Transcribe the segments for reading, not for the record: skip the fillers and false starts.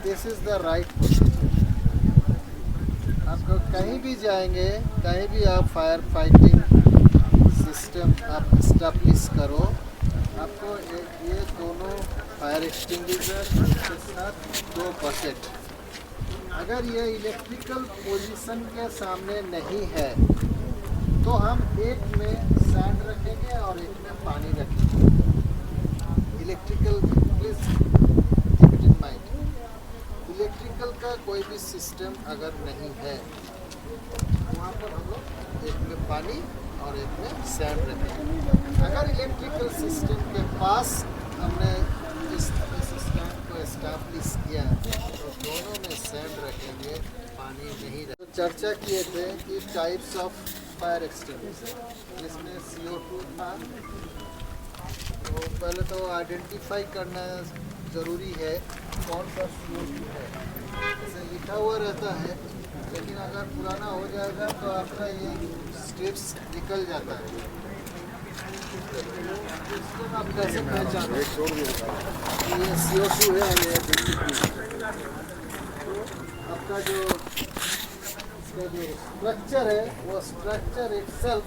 This is the right position. आपको कहीं भी जाएंगे, कहीं भी आप फायर फाइटिंग सिस्टम आप इस्टेब्लिश करो, आपको ये दोनों फायर एक्सटिंग्विशर के साथ 2 बकेट, अगर ये इलेक्ट्रिकल पोजीशन के सामने नहीं है तो हम एक में सैंड रखेंगे और एक में पानी रखेंगे। Electrical, please keep it in mind, electrical का कोई भी सिस्टम अगर नहीं है वहाँ पर हम लोग एक में पानी और एक में सैंड रखेंगे। अगर इलेक्ट्रिकल सिस्टम के पास हमने इस स्टैंड को एस्टैब्लिश किया तो दोनों में सैंड रखेंगे, पानी नहीं रखेंगे। तो चर्चा किए थे कि टाइप्स ऑफ फायर एक्सटिंग्विशर, जिसमें CO2 था। तो पहले तो आइडेंटिफाई करना ज़रूरी है कौन सा CO2 है। जैसे लिखा हुआ रहता है, लेकिन अगर पुराना हो जाएगा तो आपका ये स्टेप्स निकल जाता है। इसको आप कैसे पहचानो ये CO2 है ये आपका जो इसका जो स्ट्रक्चर है वो स्ट्रक्चर इटसेल्फ,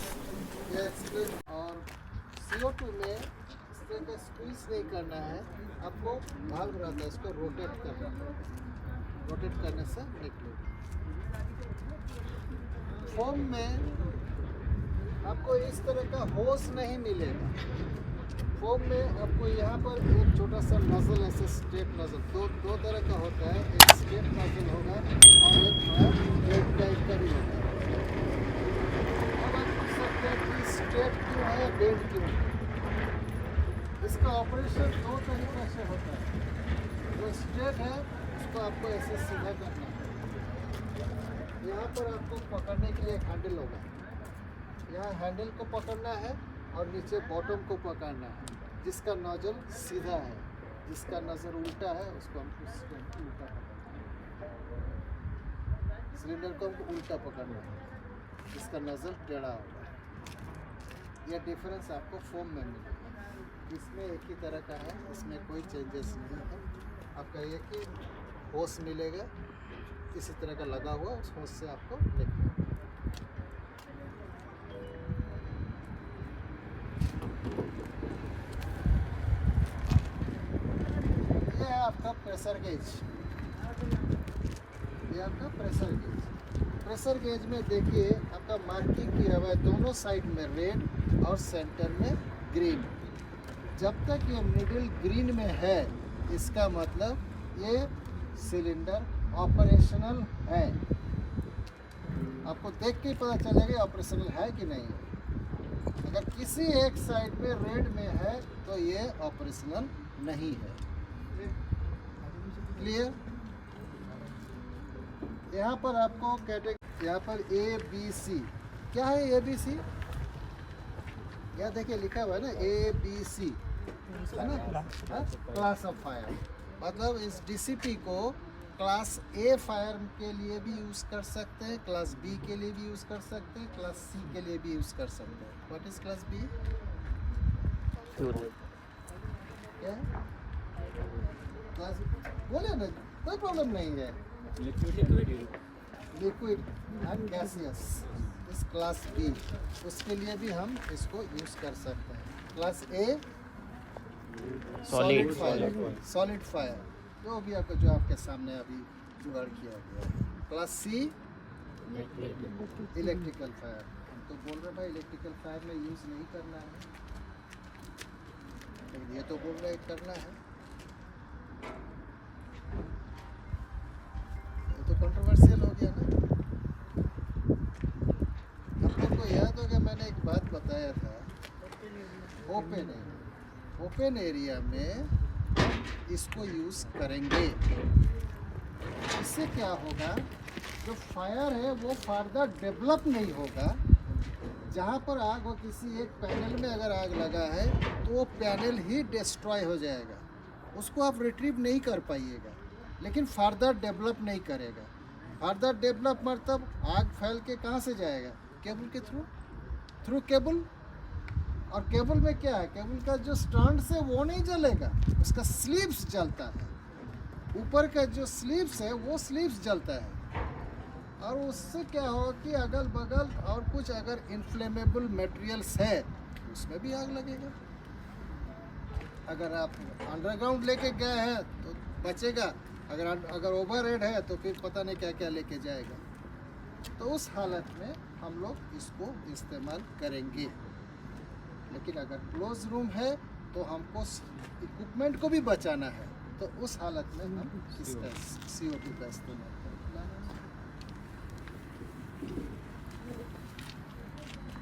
और CO2 में इसको स्क्वीज नहीं करना है, आपको भाग रहता है, इसको रोटेट करना है, रोटेट करने से निकलेगा। फोम में आपको इस तरह का होस नहीं मिलेगा। फोम में आपको यहाँ पर एक छोटा सा नज़ल, ऐसे स्टेप नज़ल, दो तरह का होता है, एक स्टेप नज़ल होगा और एक ब्लेड टाइप का भी होगा। अब आप पूछ सकते हैं कि स्टेप क्यों है, बेड क्यों है। इसका ऑपरेशन 2 तरीके से होता है। जो स्ट्रेट है उसको आपको ऐसे सीधा करना है, यहाँ पर आपको पकड़ने के लिए हैंडल होगा, यहाँ हैंडल को पकड़ना है और नीचे बॉटम को पकड़ना है। जिसका नोजल सीधा है, जिसका नज़र उल्टा है उसको हमको उल्टा पकड़ना है। सिलेंडर को हमको उल्टा पकड़ना है, जिसका नज़र टेढ़ा होगा। यह डिफरेंस आपको फोम में मिलेगा। इसमें एक ही तरह का है, इसमें कोई चेंजेस नहीं है। आपका एक ही होस मिलेगा, इसी तरह का लगा हुआ, उस होस से आपको देखना है। ये है आपका प्रेशर गेज, ये आपका प्रेशर गेज। प्रेशर गेज में देखिए आपका मार्किंग किया हुआ है, दोनों साइड में रेड और सेंटर में ग्रीन। जब तक ये मिडिल ग्रीन में है, इसका मतलब ये सिलेंडर ऑपरेशनल है। आपको देख के ही पता चलेगा ऑपरेशनल है कि नहीं है। अगर किसी एक साइड में रेड में है तो ये ऑपरेशनल नहीं है। क्लियर? यहाँ पर आपको कैटेगरी, यहाँ पर ABC, क्या है ABC? यहाँ देखिए लिखा हुआ है ना ABC, है ना, क्लास ऑफ फायर। मतलब इस DCP को क्लास A फायर के लिए भी यूज़ कर सकते हैं, क्लास B के लिए भी यूज़ कर सकते हैं, क्लास C के लिए भी यूज़ कर सकते हैं। What is class B? क्या क्लास बोले ना, कोई प्रॉब्लम नहीं है। लिक्विड एंड गैसियस, इस क्लास B, उसके लिए भी हम इसको यूज़ कर सकते हैं। Class A solid fire, solid fire जो भी आपको, जो आपके सामने अभी जुगाड़ किया गया है। Class C electrical fire. हम तो बोल रहे भाई इलेक्ट्रिकल फायर में यूज़ नहीं करना है, लेकिन ये तो बोल रहे करना है। ये तो कंट्रोवर्शियल हो गया ना। आप लोग को याद होगा मैंने एक बात बताया था, ओपन एरिया में इसको यूज़ करेंगे। इससे क्या होगा, जो फायर है वो फर्दर डेवलप नहीं होगा। जहाँ पर आग हो, किसी एक पैनल में अगर आग लगा है तो वो पैनल ही डिस्ट्रॉय हो जाएगा, उसको आप रिट्रीव नहीं कर पाइएगा, लेकिन फर्दर डेवलप नहीं करेगा। फर्दर डेवलप मतलब आग फैल के कहाँ से जाएगा, केबल के थ्रू केबल। और केबल में क्या है, केबल का जो स्ट्रैंड से वो नहीं जलेगा, उसका स्लीव्स जलता है। ऊपर का जो स्लीव्स है वो स्लीव्स जलता है, और उससे क्या होगा कि अगल बगल और कुछ अगर इन्फ्लेमेबल मटेरियल्स है उसमें भी आग लगेगा। अगर आप अंडरग्राउंड लेके गए हैं तो बचेगा, अगर ओवरहेड है तो फिर पता नहीं क्या क्या लेके जाएगा। तो उस हालत में हम लोग इसको इस्तेमाल करेंगे। लेकिन अगर क्लोज रूम है तो हमको इक्विपमेंट को भी बचाना है, तो उस हालत में हम इसका CO2 का इस्तेमाल करेंगे।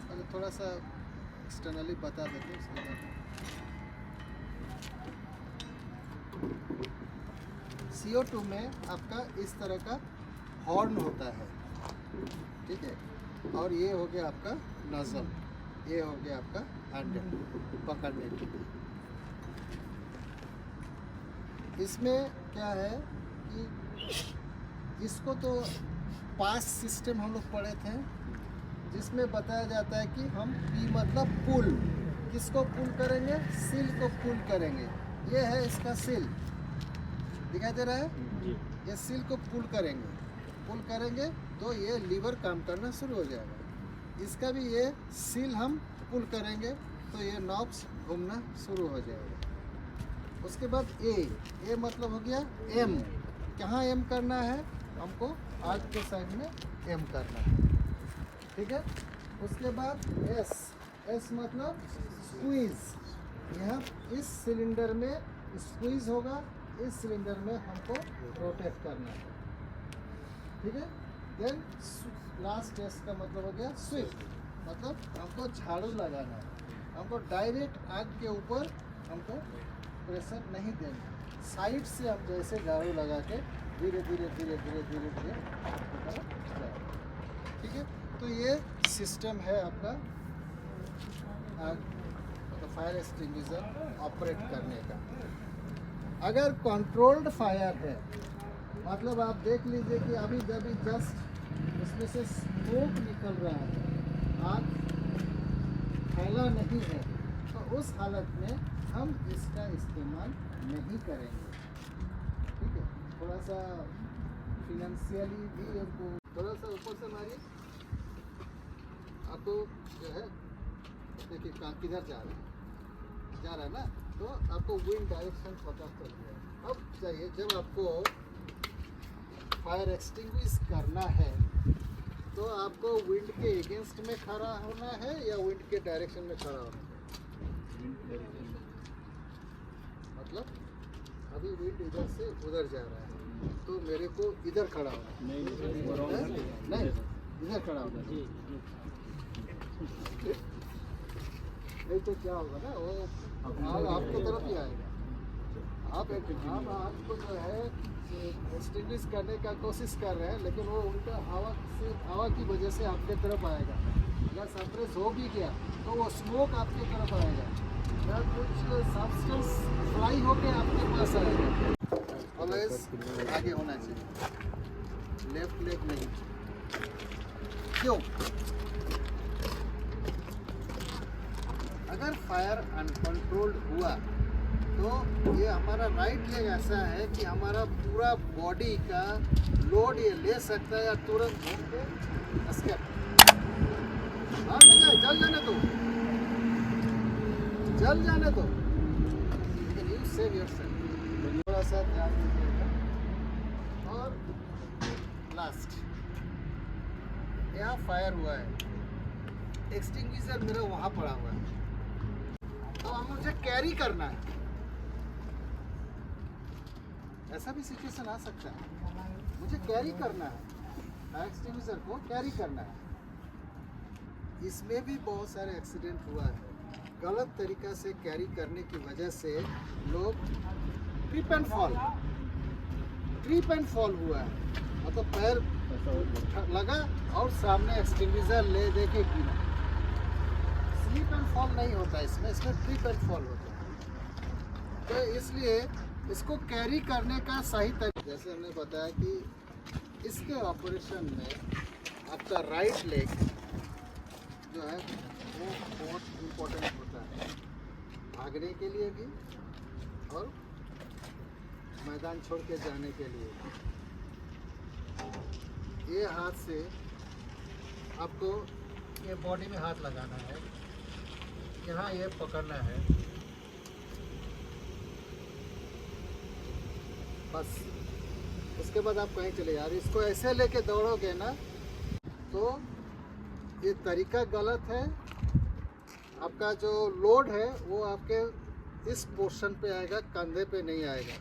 अगर थोड़ा सा एक्सटर्नली बता देते उसके बाद CO2 में आपका इस तरह का हॉर्न होता है, ठीक है, और ये हो गया आपका नज़ल, ये हो गया आपका हैंडल पकड़ने के लिए। इसमें क्या है कि इसको तो पास सिस्टम हम लोग पढ़े थे, जिसमें बताया जाता है कि हम P मतलब पुल, किसको पुल करेंगे, सील को पुल करेंगे। ये है इसका सील, दिखाई दे रहा है, ये सील को पुल करेंगे तो ये लीवर काम करना शुरू हो जाएगा। इसका भी ये सील हम पुल करेंगे तो ये नॉब्स घूमना शुरू हो जाएगा। उसके बाद ए मतलब हो गया M, कहाँ M करना है हमको, आग के साइड में M करना है, ठीक है। उसके बाद S मतलब स्क्वीज, यहाँ इस सिलेंडर में स्क्वीज होगा, इस सिलेंडर में हमको रोटेट करना है, ठीक है। देन लास्ट S का मतलब हो गया स्वीप, मतलब हमको झाड़ू लगाना है, हमको डायरेक्ट आग के ऊपर हमको प्रेशर नहीं देना, साइड से हम जैसे झाड़ू लगा के धीरे धीरे ठीक है। तो ये सिस्टम है आपका फायर एक्सटिंग्विशर ऑपरेट करने का। अगर कंट्रोल्ड फायर है, मतलब आप देख लीजिए कि अभी जब जस्ट उसमें से स्मोक निकल रहा है, आग फैला नहीं है, तो उस हालत में हम इसका इस्तेमाल नहीं करेंगे, ठीक है। थोड़ा सा फिनेंशियली भी आपको थोड़ा सा ऊपर से मारिए, आपको जो है देखिए कहाँ किधर जा रहा है ना, तो आपको विंड डायरेक्शन पता चल गया। अब चाहिए जब आपको फायर एक्सटिंग्विश करना है तो आपको विंड के अगेंस्ट में खड़ा होना है या विंड के डायरेक्शन में खड़ा होना है। मतलब अभी विंड इधर से उधर जा रहा है तो मेरे को इधर खड़ा होना है, नहीं इधर खड़ा होना है, नहीं तो क्या होगा ना, वो आग आपको तरफ ही आएगा। आप आपको जो है एक्सटिंग्विश करने का कोशिश कर रहे हैं, लेकिन वो उल्टा हवा की वजह से आपके तरफ आएगा। अगर सप्रेस हो भी गया तो वो स्मोक आपके तरफ आएगा, या कुछ सब्सटेंस फ्लाई होके आपके पास आएगा। ऑलवेज आगे होना चाहिए, लेफ्ट लेग नहीं। क्यों? अगर फायर अनकंट्रोल्ड हुआ तो ये हमारा राइट लेग ऐसा है कि हमारा पूरा बॉडी का लोड ये ले सकता है, या तुरंत घूम के एस्केप। जल जाने दो, लेकिन यू सेव योरसेल्फ। थोड़ा सा ध्यान दीजिएगा। और लास्ट, यहाँ फायर हुआ है, एक्सटिंग्विशर मेरा वहाँ पड़ा हुआ है, तो अब मुझे कैरी करना है। ऐसा भी सिचुएशन आ सकता है, मुझे कैरी करना है, एक्सटिंग्विशर को कैरी करना है। इसमें भी बहुत सारे एक्सीडेंट हुआ है, गलत तरीका से कैरी करने की वजह से लोग ट्रिप एंड फॉल हुआ है। मतलब पैर लगा और सामने एक्सटिंग्विशर ले दे के गिरा। स्लिप एंड फॉल नहीं होता इसमें ट्रिप एंड फॉल होता है। तो इसलिए इसको कैरी करने का सही तरीका, जैसे हमने बताया कि इसके ऑपरेशन में आपका राइट लेग जो है वो बहुत इम्पोर्टेंट होता है, भागने के लिए भी और मैदान छोड़ के जाने के लिए। ये हाथ से आपको ये बॉडी में हाथ लगाना है, यहाँ ये पकड़ना है, बस। उसके बाद आप कहीं चले यार, इसको ऐसे लेके दौड़ोगे ना तो ये तरीका गलत है। आपका जो लोड है वो आपके इस पोर्शन पे आएगा, कंधे पे नहीं आएगा।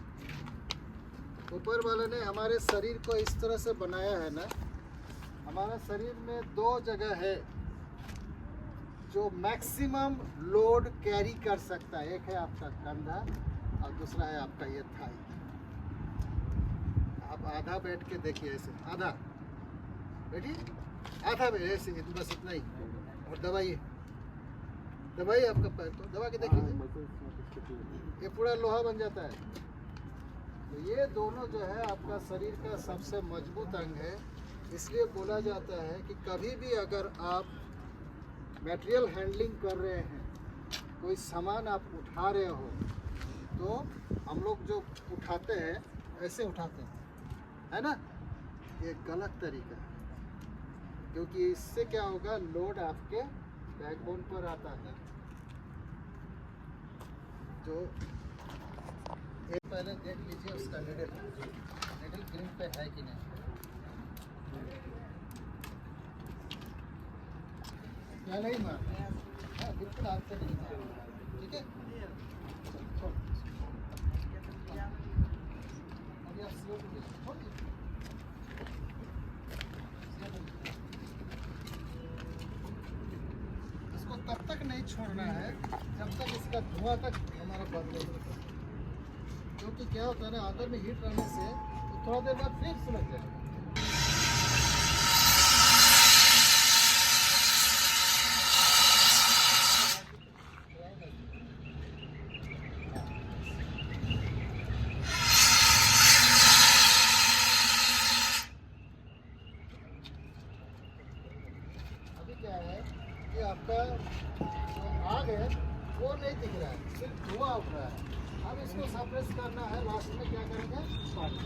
ऊपर वाले ने हमारे शरीर को इस तरह से बनाया है ना, हमारे शरीर में 2 जगह है जो मैक्सिमम लोड कैरी कर सकता है। एक है आपका कंधा और दूसरा है आपका ये थाई। आप आधा बैठ के देखिए, ऐसे आधा बैठिए, आधा बैठ ऐसे, बस इतना ही। और दबाइए, दबाइए आपका पैर को, दबा के देखिए, ये पूरा लोहा बन जाता है। तो ये दोनों जो है आपका शरीर का सबसे मजबूत अंग है। इसलिए बोला जाता है कि कभी भी अगर आप मटेरियल हैंडलिंग कर रहे हैं, कोई सामान आप उठा रहे हो, तो हम लोग जो उठाते हैं ऐसे उठाते हैं, है ना, ये गलत तरीका है। क्योंकि इससे क्या होगा, लोड आपके बैकबोन पर आता है। जो एक पहले देख लीजिए उसका निडल ग्रिप पे है कि नहीं। क्या नहीं मार, हाँ बिल्कुल आपसे नहीं मार, ठीक है। अभी आप स्लो छोड़िए, इसको तब तक नहीं छोड़ना है जब तक इसका धुआं तक हमारा बंद नहीं होता। क्योंकि क्या होता है ना, अंदर में हीट रहने से तो थोड़ा देर बाद फिर सुलग जाएगा। अभी क्या है कि आपका जो आग है वो नहीं दिख रहा है, सिर्फ धुआं उठ रहा है। अब इसको सप्रेस करना है। लास्ट में क्या करेंगे, पानी।